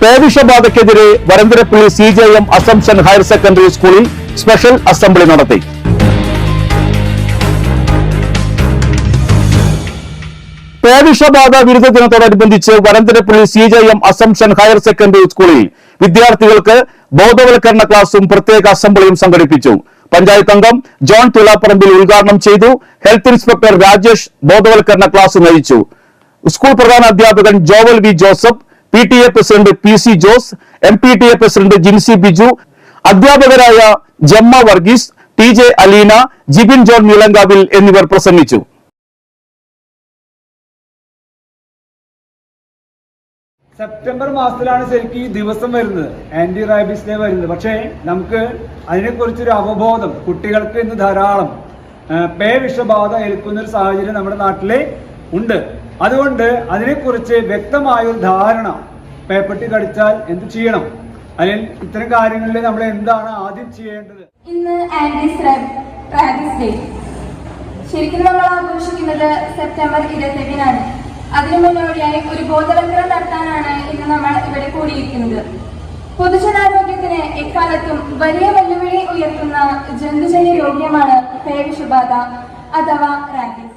പേവിഷബാധയ്ക്കെതിരെ Varantharappally CJM Assumption higher secondary സ്കൂളിൽ special assembly നടത്തി. പേവിഷബാധ വിരുദ്ധ ദിനത്തോടനുബന്ധിച്ച് Varantharappally CJM Assumption higher secondary സ്കൂളിൽ വിദ്യാർത്ഥികൾക്ക് ബോധവൽക്കരണ ക്ലാസും പ്രത്യേക അസംബ്ലിയും സംഘടിപ്പിച്ചു. പഞ്ചായത്ത് അംഗം ജോൺ തുലാപ്പറമ്പിൽ ഉദ്ഘാടനം ചെയ്തു. ഹെൽത്ത് ഇൻസ്പെക്ടർ രാജേഷ് ബോധവൽക്കരണ ക്ലാസ് നയിച്ചു. സ്കൂൾ പ്രധാന അധ്യാപകൻ Jovel V Joseph, PTA president PC Jose, MPTA president Jincy Biju, അധ്യാപകരായ ജമ്മ വർഗീസ്, TJ അലീന, ജിബിൻ ജോൺ നീലങ്കാവിൽ എന്നിവർ പ്രസംഗിച്ചു. സെപ്റ്റംബർ മാസത്തിലാണ് ശരിക്കും ഈ ദിവസം വരുന്നത്, ആന്റി റാബീസ് ഡേ വരുന്നത്. പക്ഷേ നമുക്ക് അതിനെക്കുറിച്ചൊരു അവബോധം കുട്ടികൾക്ക് ഇന്ന് ധാരാളം പേവിഷബാധ ഏൽക്കുന്ന ഒരു സാഹചര്യം നമ്മുടെ നാട്ടിലെ ഉണ്ട്. അതുകൊണ്ട് അതിനെക്കുറിച്ച് വ്യക്തമായൊരു ധാരണ, പേപ്പട്ടി കടിച്ചാൽ എന്ത് ചെയ്യണം, അല്ലെങ്കിൽ ഇത്തരം കാര്യങ്ങളിൽ നമ്മൾ എന്താണ് ആദ്യം ചെയ്യേണ്ടത്. ഇന്ന് ആന്റി റാബീസ് ഡേ ശരിക്കും നമ്മൾ ആഘോഷിക്കുന്നത് സെപ്റ്റംബർ 27-നാണ്. അതിനു മുന്നോടിയായി ഒരു ബോധവൽക്കരണം നടത്താനാണ് ഇന്ന് നമ്മൾ ഇവിടെ കൂടിയിരിക്കുന്നത്. പൊതുജനാരോഗ്യത്തിന് എക്കാലത്തും വലിയ വെല്ലുവിളി ഉയർത്തുന്ന ജന്തുജന്യ രോഗമാണ് പേവിഷബാധ അഥവാ റാബീസ്.